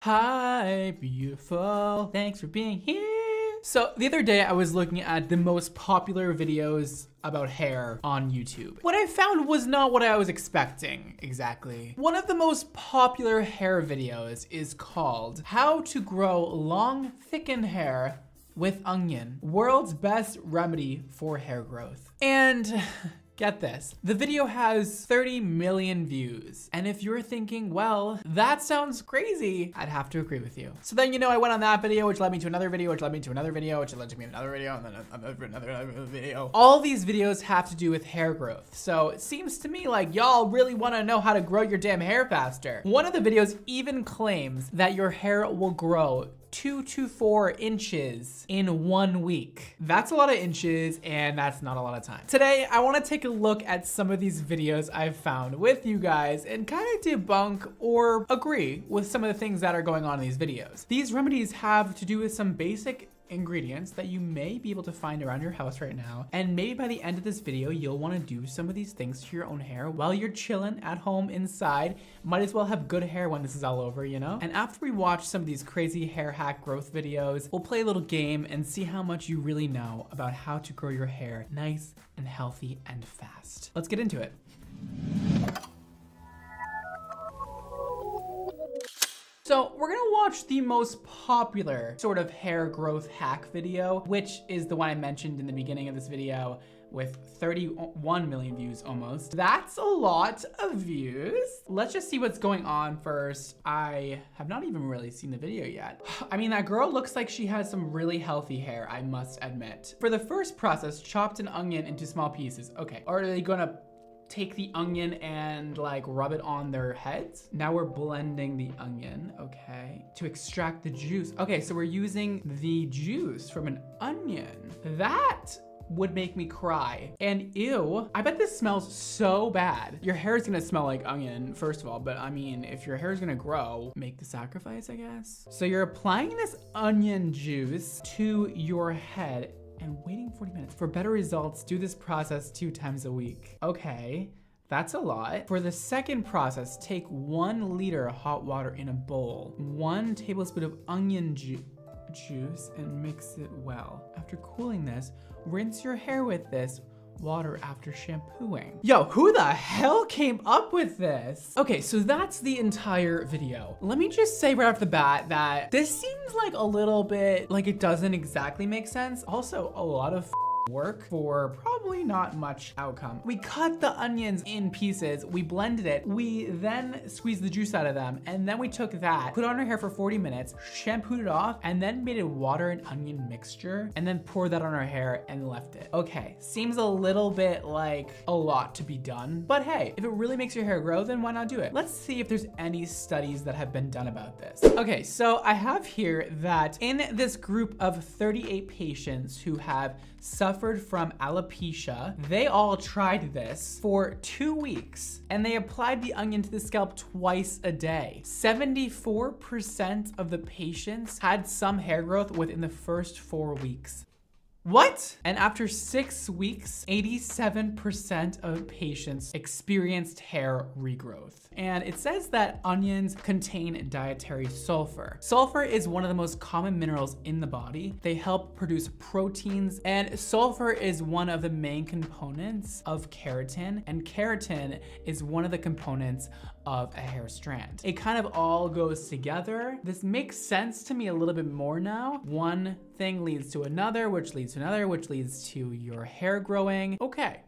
Hi, beautiful. Thanks for being here. So the other day I was looking at the most popular videos about hair on YouTube. What I found was not what I was expecting exactly. One of the most popular hair videos is called How to Grow Long, Thickened Hair with Onion, World's Best Remedy for Hair Growth. And get this, the video has 30 million views. And if you're thinking, well, that sounds crazy, I'd have to agree with you. So then, I went on that video, which led me to another video, which led me to another video, which led to me another video, and then another video. All these videos have to do with hair growth. So it seems to me like y'all really wanna know how to grow your damn hair faster. One of the videos even claims that your hair will grow 2 to 4 inches in 1 week. That's a lot of inches and that's not a lot of time. Today, I wanna take a look at some of these videos I've found with you guys and kind of debunk or agree with some of the things that are going on in these videos. These remedies have to do with some basic ingredients that you may be able to find around your house right now. And maybe by the end of this video, you'll want to do some of these things to your own hair while you're chilling at home inside. Might as well have good hair when this is all over, And after we watch some of these crazy hair hack growth videos, we'll play a little game and see how much you really know about how to grow your hair nice and healthy and fast. Let's get into it. So we're gonna watch the most popular sort of hair growth hack video, which is the one I mentioned in the beginning of this video with 31 million views almost. That's a lot of views. Let's just see what's going on first. I have not even really seen the video yet. I mean, that girl looks like she has some really healthy hair, I must admit. For the first process, chopped an onion into small pieces. Okay, are they gonna take the onion and rub it on their heads? Now we're blending the onion, okay, to extract the juice. Okay, so we're using the juice from an onion. That would make me cry. And ew, I bet this smells so bad. Your hair is gonna smell like onion, first of all, but I mean, if your hair is gonna grow, make the sacrifice, I guess. So you're applying this onion juice to your head and waiting 40 minutes. For better results, do this process 2 times a week. Okay, that's a lot. For the second process, take 1 liter hot water in a bowl, 1 tablespoon of onion juice, and mix it well. After cooling this, rinse your hair with this water after shampooing. Yo, who the hell came up with this? Okay, so that's the entire video. Let me just say right off the bat that this seems like a little bit like it doesn't exactly make sense. Also, a lot of work for probably not much outcome. We cut the onions in pieces, we blended it, we then squeezed the juice out of them, and then we took that, put it on our hair for 40 minutes, shampooed it off, and then made a water and onion mixture, and then poured that on our hair and left it. Okay, seems a little bit like a lot to be done, but hey, if it really makes your hair grow, then why not do it? Let's see if there's any studies that have been done about this. Okay, so I have here that in this group of 38 patients who have suffered from alopecia, they all tried this for 2 weeks and they applied the onion to the scalp twice a day. 74% of the patients had some hair growth within the first 4 weeks. What? And after 6 weeks, 87% of patients experienced hair regrowth. And it says that onions contain dietary sulfur. Sulfur is one of the most common minerals in the body. They help produce proteins, and sulfur is one of the main components of keratin, and keratin is one of the components of a hair strand. It kind of all goes together. This makes sense to me a little bit more now. One thing leads to another, which leads to another, which leads to your hair growing. Okay,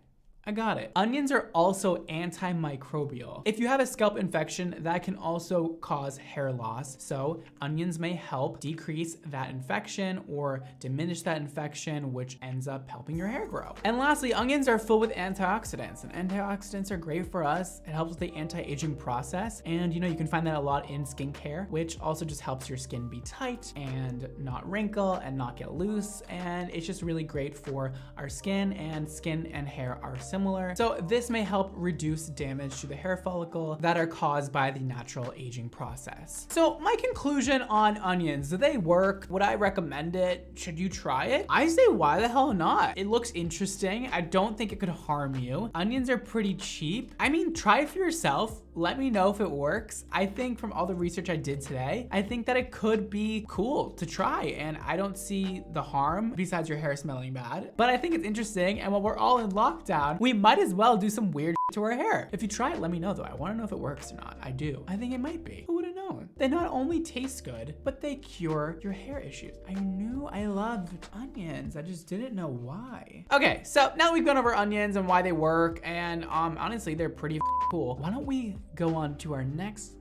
I got it. Onions are also antimicrobial. If you have a scalp infection, that can also cause hair loss. So onions may help decrease that infection or diminish that infection, which ends up helping your hair grow. And lastly, onions are filled with antioxidants, and antioxidants are great for us. It helps with the anti-aging process. And you can find that a lot in skincare, which also just helps your skin be tight and not wrinkle and not get loose. And it's just really great for our skin, and skin and hair are similar. So this may help reduce damage to the hair follicle that are caused by the natural aging process. So my conclusion on onions, do they work? Would I recommend it? Should you try it? I say, why the hell not? It looks interesting. I don't think it could harm you. Onions are pretty cheap. I mean, try it for yourself. let me know if it works. I think from all the research I did today, I think that it could be cool to try, and I don't see the harm besides your hair smelling bad. But I think it's interesting, and while we're all in lockdown, we might as well do some weird to our hair. If you try it, let me know though. I wanna know if it works or not. I do. I think it might be. Who would've known? They not only taste good, but they cure your hair issues. I knew I loved onions. I just didn't know why. Okay, so now we've gone over onions and why they work, and honestly, they're pretty cool. Why don't we go on to our next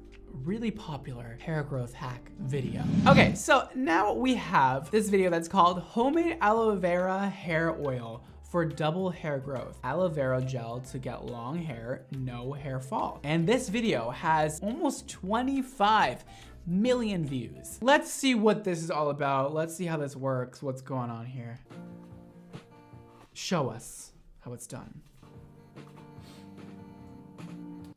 really popular hair growth hack video. Okay, so now we have this video that's called Homemade Aloe Vera Hair Oil for double hair growth. Aloe vera gel to get long hair, no hair fall. And this video has almost 25 million views. Let's see what this is all about. Let's see how this works. What's going on here? Show us how it's done.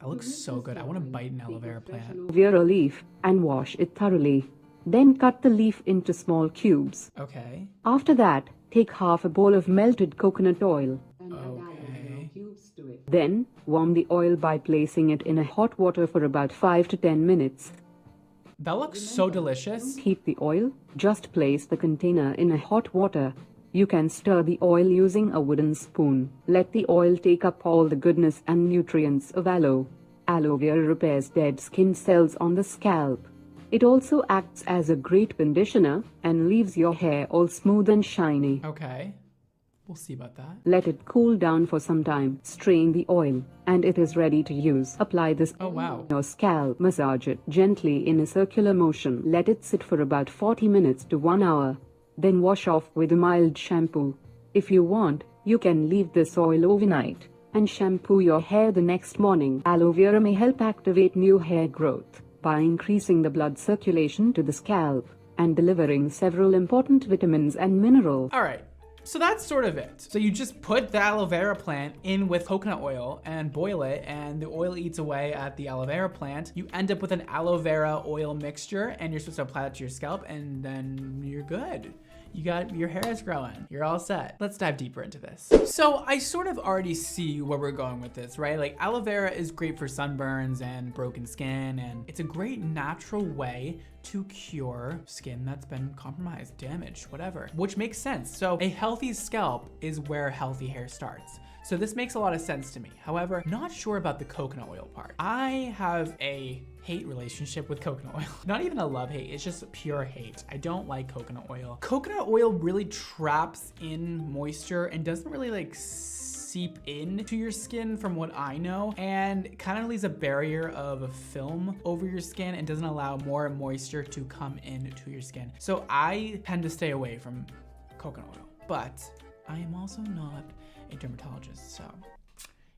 That looks so good. I want to bite an aloe vera plant. Aloe vera leaf and wash it thoroughly. Then cut the leaf into small cubes. Okay. After that, take half a bowl of melted coconut oil. Okay. Then, warm the oil by placing it in a hot water for about 5 to 10 minutes. That looks so delicious. Heat the oil. Just place the container in a hot water. You can stir the oil using a wooden spoon. Let the oil take up all the goodness and nutrients of aloe. Aloe vera repairs dead skin cells on the scalp. It also acts as a great conditioner and leaves your hair all smooth and shiny. Okay. We'll see about that. Let it cool down for some time. Strain the oil, and it is ready to use. Apply this on your scalp. Massage it gently in a circular motion. Let it sit for about 40 minutes to 1 hour. Then wash off with a mild shampoo. If you want, you can leave this oil overnight and shampoo your hair the next morning. Aloe vera may help activate new hair growth by increasing the blood circulation to the scalp and delivering several important vitamins and minerals. All right. So that's sort of it. So you just put the aloe vera plant in with coconut oil and boil it, and the oil eats away at the aloe vera plant. You end up with an aloe vera oil mixture, and you're supposed to apply that to your scalp, and then you're good. Your hair is growing. You're all set. Let's dive deeper into this. So I sort of already see where we're going with this, right? Like aloe vera is great for sunburns and broken skin, and it's a great natural way to cure skin that's been compromised, damaged, whatever, which makes sense. So a healthy scalp is where healthy hair starts. So this makes a lot of sense to me. However, not sure about the coconut oil part. I have a hate relationship with coconut oil. Not even a love hate, it's just pure hate. I don't like coconut oil. Coconut oil really traps in moisture and doesn't really like seep into your skin from what I know, and kind of leaves a barrier of a film over your skin and doesn't allow more moisture to come into your skin. So I tend to stay away from coconut oil, but I am also not a dermatologist, so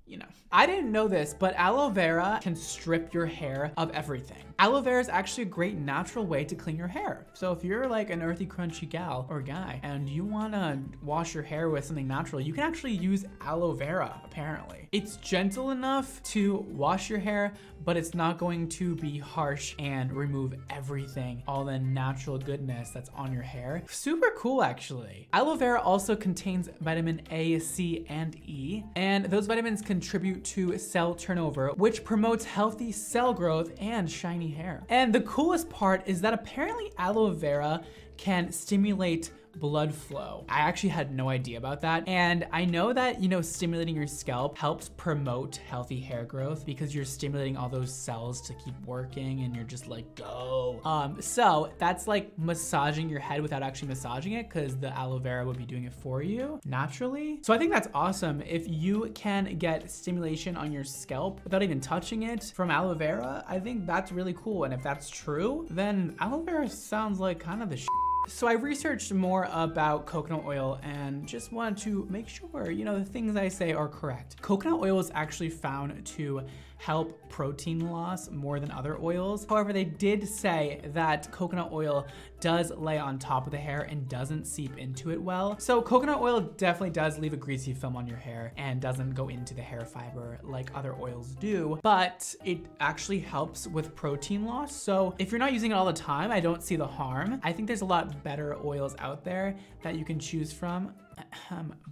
you know. I didn't know this, but aloe vera can strip your hair of everything. Aloe vera is actually a great natural way to clean your hair. So if you're like an earthy, crunchy gal or guy and you wanna wash your hair with something natural, you can actually use aloe vera, apparently. It's gentle enough to wash your hair, but it's not going to be harsh and remove everything, all the natural goodness that's on your hair. Super cool, actually. Aloe vera also contains vitamin A, C, and E, and those vitamins contribute to cell turnover, which promotes healthy cell growth and shiny hair. And the coolest part is that apparently aloe vera can stimulate blood flow. I actually had no idea about that. And I know that, you know, stimulating your scalp helps promote healthy hair growth because you're stimulating all those cells to keep working and you're just like, go. So that's like massaging your head without actually massaging it because the aloe vera would be doing it for you naturally. So I think that's awesome. If you can get stimulation on your scalp without even touching it from aloe vera, I think that's really cool. And if that's true, then aloe vera sounds like kind of the shit. So I researched more about coconut oil and just wanted to make sure, you know, the things I say are correct. Coconut oil is actually found to help protein loss more than other oils. However, they did say that coconut oil does lay on top of the hair and doesn't seep into it well. So coconut oil definitely does leave a greasy film on your hair and doesn't go into the hair fiber like other oils do, but it actually helps with protein loss. So if you're not using it all the time, I don't see the harm. I think there's a lot better oils out there that you can choose from.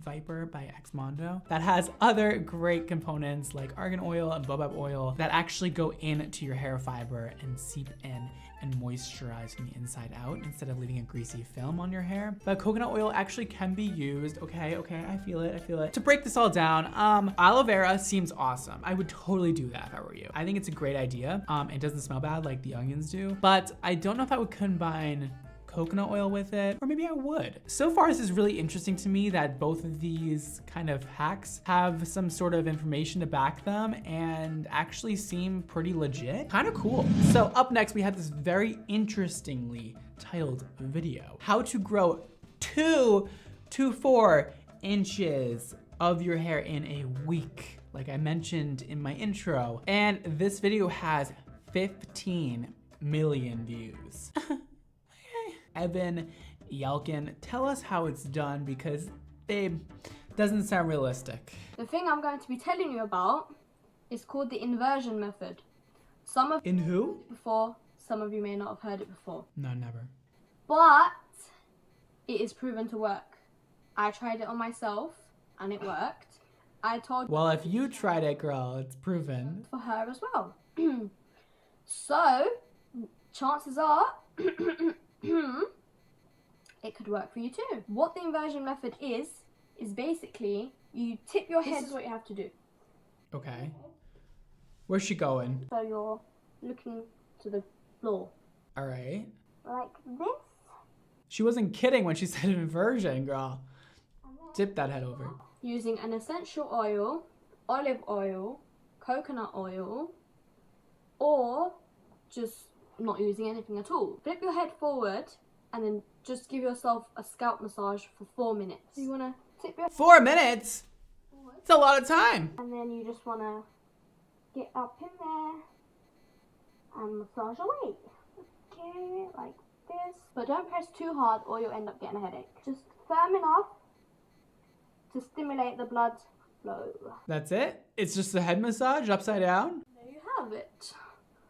Viper by Xmondo that has other great components like argan oil and baobab oil that actually go into your hair fiber and seep in and moisturize from the inside out instead of leaving a greasy film on your hair. But coconut oil actually can be used. Okay, I feel it. To break this all down, aloe vera seems awesome. I would totally do that if I were you. I think it's a great idea. It doesn't smell bad like the onions do, but I don't know if I would combine coconut oil with it, or maybe I would. So far, this is really interesting to me that both of these kind of hacks have some sort of information to back them and actually seem pretty legit. Kind of cool. So up next, we have this very interestingly titled video. How to grow 2 to 4 inches of your hair in a week, like I mentioned in my intro. And this video has 15 million views. Evan Yelkin, tell us how it's done because, babe, doesn't sound realistic. The thing I'm going to be telling you about is called the inversion method. In who? Before, some of you may not have heard it before. No, never. But it is proven to work. I tried it on myself and it worked. I told Well, if you tried it, girl, it's proven. For her as well. So, chances are it could work for you too. What the inversion method is basically you tip your head. This is what you have to do. Okay. Where's she going? So you're looking to the floor. All right. Like this. She wasn't kidding when she said inversion, girl. Tip that head over. Using an essential oil, olive oil, coconut oil, or just not using anything at all. Flip your head forward and then just give yourself a scalp massage for 4 minutes. So you want to tip your 4 minutes? forward. It's a lot of time. And then you just want to get up in there and massage away. Okay, like this. But don't press too hard or you'll end up getting a headache. Just firm enough to stimulate the blood flow. That's it? It's just a head massage upside down? There you have it.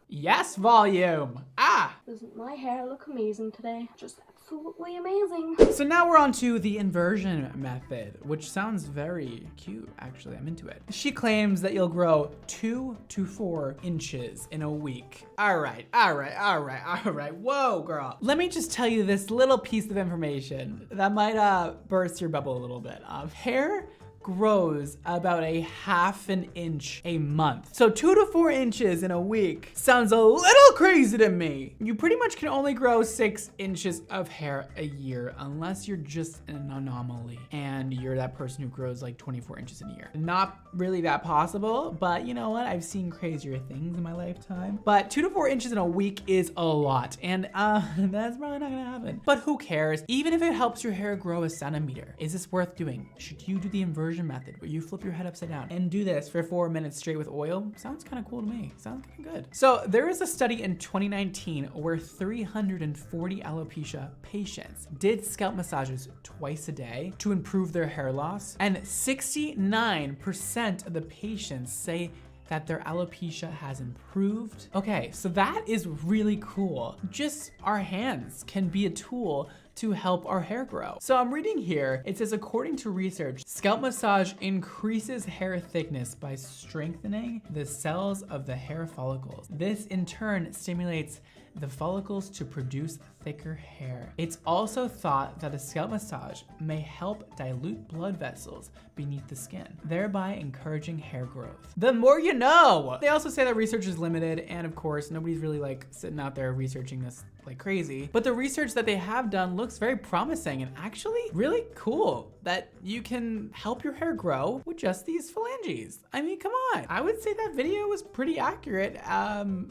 Yes, volume. Ah! Doesn't my hair look amazing today? Just absolutely amazing. So now we're on to the inversion method, which sounds very cute, actually. I'm into it. She claims that you'll grow 2 to 4 inches in a week. All right. Whoa, girl. Let me just tell you this little piece of information that might burst your bubble a little bit. Hair grows about a ½ an inch a month. So 2 to 4 inches in a week sounds a little crazy to me. You pretty much can only grow 6 inches of hair a year unless you're just an anomaly and you're that person who grows like 24 inches in a year. Not really that possible, but you know what? I've seen crazier things in my lifetime. But 2 to 4 inches in a week is a lot, and that's probably not gonna happen. But who cares? Even if it helps your hair grow a centimeter, is this worth doing? Should you do the inversion method where you flip your head upside down and do this for 4 minutes straight with oil? Sounds kind of cool to me. Sounds kind of good. So there is a study in 2019 where 340 alopecia patients did scalp massages twice a day to improve their hair loss, and 69% of the patients say that their alopecia has improved. Okay, so that is really cool. Just our hands can be a tool to help our hair grow. So I'm reading here, it says, according to research, scalp massage increases hair thickness by strengthening the cells of the hair follicles. This in turn stimulates the follicles to produce thicker hair. It's also thought that a scalp massage may help dilute blood vessels beneath the skin, thereby encouraging hair growth. The more you know! They also say that research is limited, and of course, nobody's really like sitting out there researching this like crazy. But the research that they have done looks very promising and actually really cool that you can help your hair grow with just these phalanges. I mean, come on. I would say that video was pretty accurate,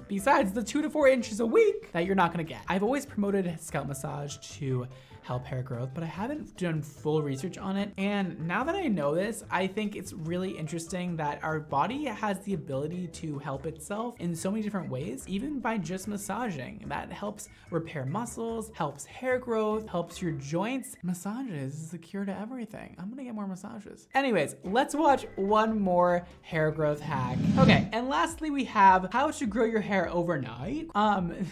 besides the 2 to 4 inches a week that you're not gonna get. I've always promoted scalp massage to help hair growth, but I haven't done full research on it. And now that I know this, I think it's really interesting that our body has the ability to help itself in so many different ways, even by just massaging. That helps repair muscles, helps hair growth, helps your joints. Massages is the cure to everything. I'm gonna get more massages. Anyways, let's watch one more hair growth hack. Okay, and lastly we have how to grow your hair overnight.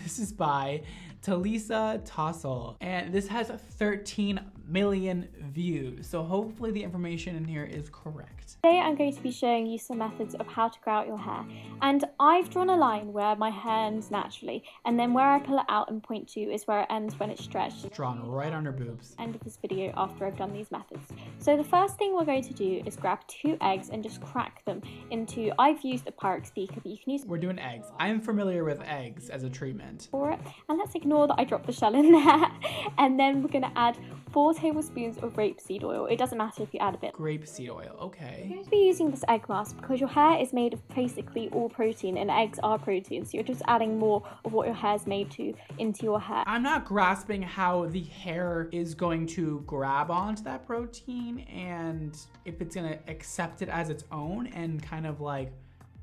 This is by to Lisa Tossel. And this has 13 million views. So hopefully the information in here is correct. Today I'm going to be showing you some methods of how to grow out your hair. And I've drawn a line where my hair ends naturally, and then where I pull it out and point to is where it ends when it's stretched. Drawn right on her boobs. End of this video after I've done these methods. So the first thing we're going to do is grab 2 eggs and just crack them into, I've used a Pyrex speaker, but you can use... We're doing eggs. I'm familiar with eggs as a treatment. For it. And let's ignore that I dropped the shell in there. And then we're going to add 4 tablespoons of rapeseed oil. It doesn't matter if you add a bit. Grapeseed oil, okay. You're going to be using this egg mask because your hair is made of basically all protein, and eggs are protein, so you're just adding more of what your hair is made to into your hair. I'm not grasping how the hair is going to grab onto that protein and if it's gonna accept it as its own and kind of like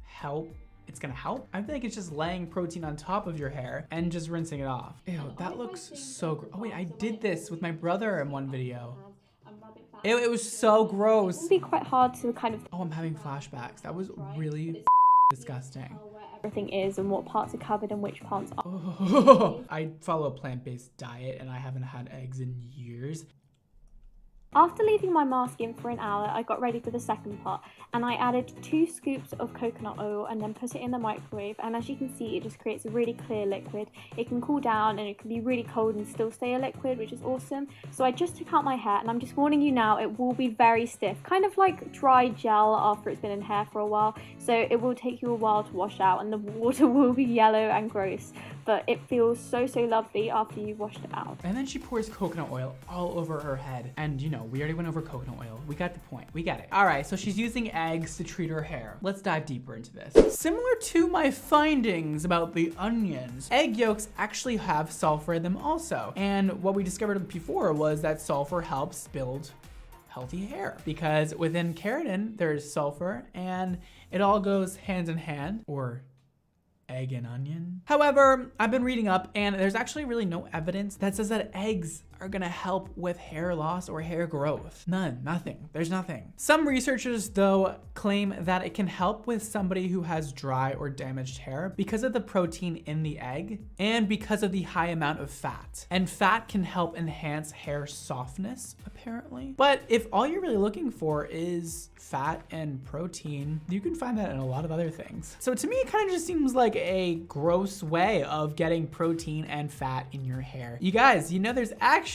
help. It's gonna help. I think it's just laying protein on top of your hair and just rinsing it off. Ew, that looks so gross. Oh wait, I did this with my brother in one video. It was so gross. It can be quite hard to kind of... Oh, I'm having flashbacks. That was really disgusting. Everything is and what parts are covered and which parts aren't. Oh, I follow a plant-based diet and I haven't had eggs in years. After leaving my mask in for an hour, I got ready for the second part, and I added 2 scoops of coconut oil and then put it in the microwave, and as you can see, it just creates a really clear liquid. It can cool down and it can be really cold and still stay a liquid, which is awesome. So I just took out my hair, and I'm just warning you now, it will be very stiff, kind of like dry gel after it's been in hair for a while, so it will take you a while to wash out and the water will be yellow and gross, but it feels so lovely after you've washed it out. And then she pours coconut oil all over her head, and you know, we already went over coconut oil. We got the point. We get it. All right, so she's using eggs to treat her hair. Let's dive deeper into this. Similar to my findings about the onions, egg yolks actually have sulfur in them also. And what we discovered before was that sulfur helps build healthy hair because within keratin, there's sulfur and it all goes hand in hand, or egg and onion. However, I've been reading up and there's actually really no evidence that says that eggs are gonna help with hair loss or hair growth. Nothing. There's nothing. Some researchers though claim that it can help with somebody who has dry or damaged hair because of the protein in the egg and because of the high amount of fat. And fat can help enhance hair softness, apparently. But if all you're really looking for is fat and protein, you can find that in a lot of other things. So to me, it kind of just seems like a gross way of getting protein and fat in your hair. You guys, you know there's actually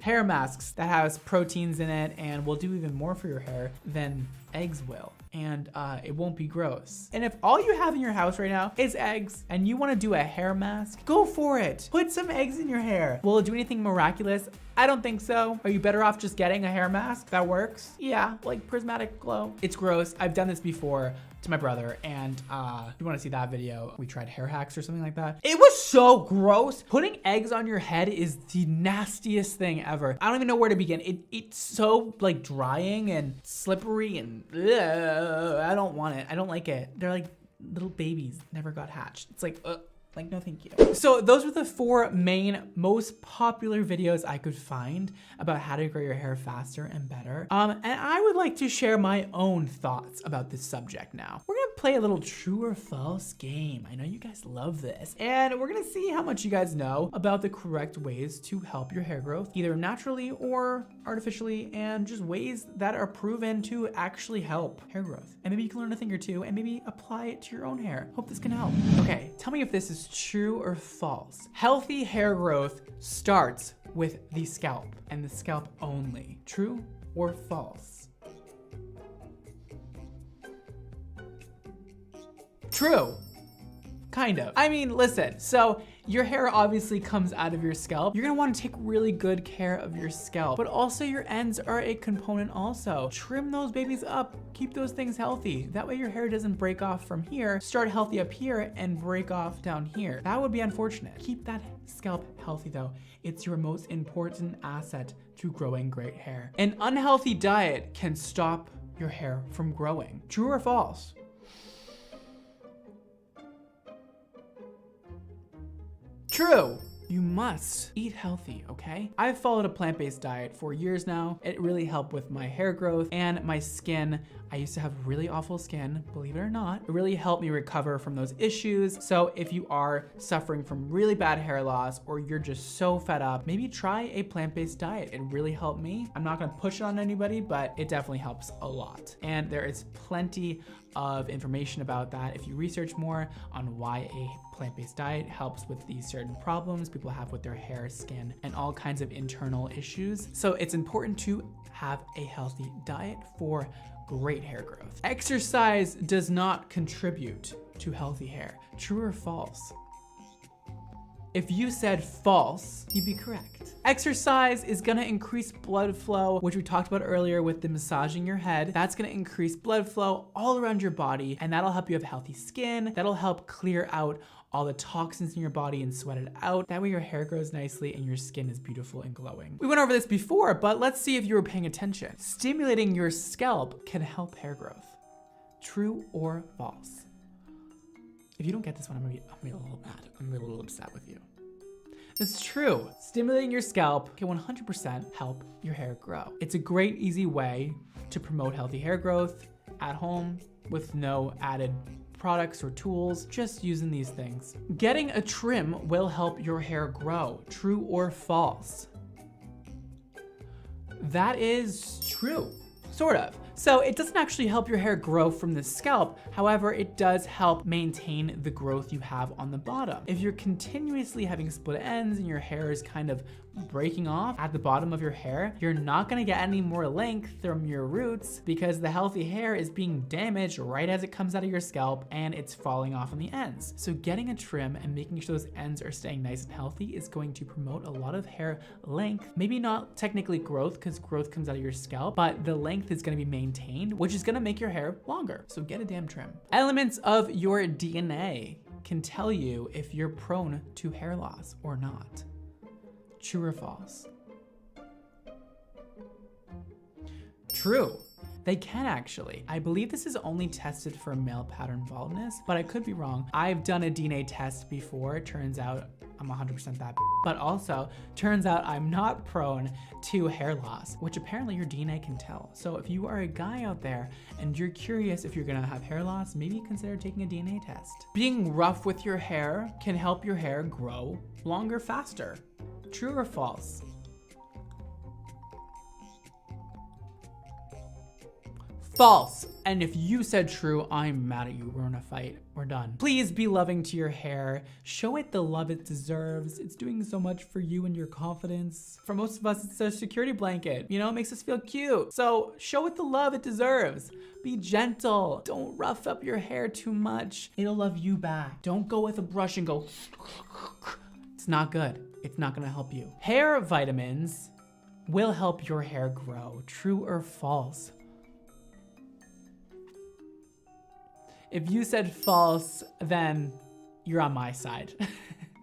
hair masks that has proteins in it and will do even more for your hair than eggs will. And it won't be gross. And if all you have in your house right now is eggs and you wanna do a hair mask, go for it. Put some eggs in your hair. Will it do anything miraculous? I don't think so. Are you better off just getting a hair mask that works? Yeah, like prismatic glow. It's gross. I've done this before to my brother, and if you wanna see that video, we tried hair hacks or something like that. It was so gross. Putting eggs on your head is the nastiest thing ever. I don't even know where to begin. It's so like drying and slippery and I don't want it. I don't like it. They're like little babies never got hatched. It's like no thank you. So those were the 4 main most popular videos I could find about how to grow your hair faster and better. And I would like to share my own thoughts about this subject now. We're gonna play a little true or false game. I know you guys love this. And we're gonna see how much you guys know about the correct ways to help your hair growth, either naturally or artificially, and just ways that are proven to actually help hair growth. And maybe you can learn a thing or two and maybe apply it to your own hair. Hope this can help. Okay, tell me if this is true or false. Healthy hair growth starts with the scalp and the scalp only. True or false? True. Kind of. I mean, listen, so your hair obviously comes out of your scalp. You're gonna wanna take really good care of your scalp, but also your ends are a component also. Trim those babies up, keep those things healthy. That way your hair doesn't break off from here, start healthy up here and break off down here. That would be unfortunate. Keep that scalp healthy though. It's your most important asset to growing great hair. An unhealthy diet can stop your hair from growing. True or false? True. you must eat healthy, okay? I've followed a plant-based diet for years now. It really helped with my hair growth and my skin. I used to have really awful skin, believe it or not. It really helped me recover from those issues. So if you are suffering from really bad hair loss or you're just so fed up, maybe try a plant-based diet. It really helped me. I'm not gonna push it on anybody, but it definitely helps a lot. And there is plenty of information about that if you research more on why a plant-based diet helps with these certain problems people have with their hair, skin, and all kinds of internal issues. So it's important to have a healthy diet for great hair growth. Exercise does not contribute to healthy hair. True or false? If you said false, you'd be correct. Exercise is gonna increase blood flow, which we talked about earlier with the massaging your head. That's gonna increase blood flow all around your body, and that'll help you have healthy skin. That'll help clear out all the toxins in your body and sweat it out. That way your hair grows nicely and your skin is beautiful and glowing. We went over this before, but let's see if you were paying attention. Stimulating your scalp can help hair growth. True or false? If you don't get this one, I'm gonna be a little mad. I'm gonna be a little upset with you. It's true. Stimulating your scalp can 100% help your hair grow. It's a great, easy way to promote healthy hair growth at home with no added products or tools, just using these things. Getting a trim will help your hair grow. True or false? That is true, sort of. So it doesn't actually help your hair grow from the scalp. However, it does help maintain the growth you have on the bottom. If you're continuously having split ends and your hair is kind of breaking off at the bottom of your hair, you're not gonna get any more length from your roots because the healthy hair is being damaged right as it comes out of your scalp and it's falling off on the ends. So getting a trim and making sure those ends are staying nice and healthy is going to promote a lot of hair length. Maybe not technically growth because growth comes out of your scalp, but the length is gonna be maintained, which is gonna make your hair longer. So get a damn trim. Elements of your DNA can tell you if you're prone to hair loss or not. True or false? True. They can actually. I believe this is only tested for male pattern baldness, but I could be wrong. I've done a DNA test before. It turns out I'm 100% that, but also turns out I'm not prone to hair loss, which apparently your DNA can tell. So if you are a guy out there and you're curious if you're gonna have hair loss, maybe consider taking a DNA test. Being rough with your hair can help your hair grow longer, faster. True or false? False. And if you said true, I'm mad at you. We're in a fight. We're done. Please be loving to your hair. Show it the love it deserves. It's doing so much for you and your confidence. For most of us, it's a security blanket. You know, it makes us feel cute. So show it the love it deserves. Be gentle. Don't rough up your hair too much. It'll love you back. Don't go with a brush and go. It's not good. It's not gonna help you. Hair vitamins will help your hair grow. True or false? If you said false, then you're on my side.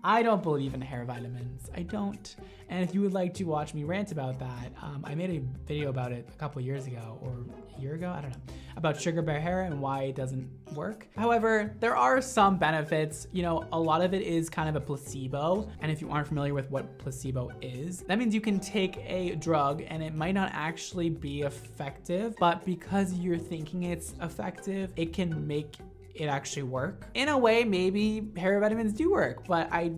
I don't believe in hair vitamins. I don't. And if you would like to watch me rant about that, I made a video about it a couple years ago, or a year ago, I don't know, about sugar bear hair and why it doesn't work. However, there are some benefits. You know, a lot of it is kind of a placebo. And if you aren't familiar with what placebo is, that means you can take a drug and it might not actually be effective, but because you're thinking it's effective, it can make it actually work. In a way, maybe hair vitamins do work, but I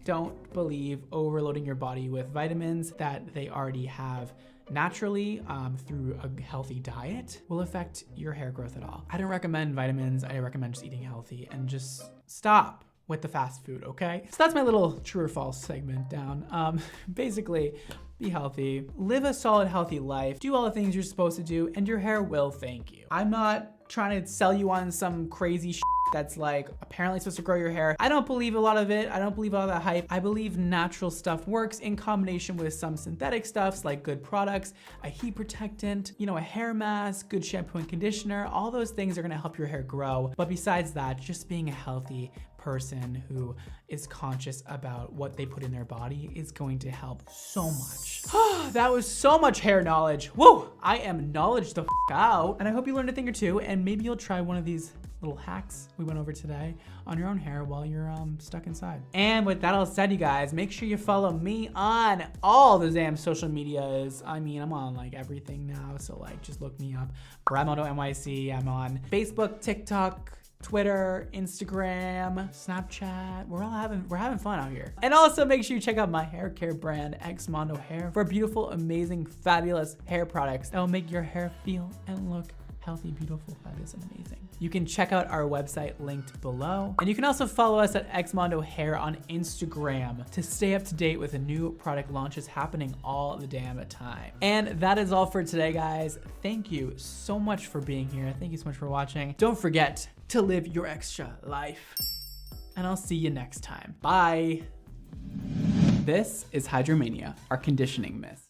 don't believe overloading your body with vitamins that they already have naturally through a healthy diet will affect your hair growth at all. I don't recommend vitamins. I recommend just eating healthy and just stop with the fast food, okay? So that's my little true or false segment down. Basically, be healthy, live a solid, healthy life, do all the things you're supposed to do, and your hair will thank you. I'm not trying to sell you on some crazy shit that's like apparently supposed to grow your hair. I don't believe a lot of it. I don't believe all that hype. I believe natural stuff works in combination with some synthetic stuffs like good products, a heat protectant, you know, a hair mask, good shampoo and conditioner. All those things are gonna help your hair grow. But besides that, just being a healthy person who is conscious about what they put in their body is going to help so much. That was so much hair knowledge. Whoa, I am knowledge the out. And I hope you learned a thing or two and maybe you'll try one of these little hacks we went over today on your own hair while you're stuck inside. And with that all said, you guys, make sure you follow me on all the damn social medias. I mean, I'm on like everything now, so like just look me up. Bradmoto NYC. I'm on Facebook, TikTok, Twitter, Instagram, Snapchat. We're having fun out here. And also make sure you check out my hair care brand, Xmondo Hair, for beautiful, amazing, fabulous hair products that will make your hair feel and look healthy, beautiful, fabulous, and amazing. You can check out our website linked below. And you can also follow us at Xmondo Hair on Instagram to stay up to date with the new product launches happening all the damn time. And that is all for today, guys. Thank you so much for being here. Thank you so much for watching. Don't forget to live your extra life. And I'll see you next time. Bye. This is Hydromania, our conditioning myth.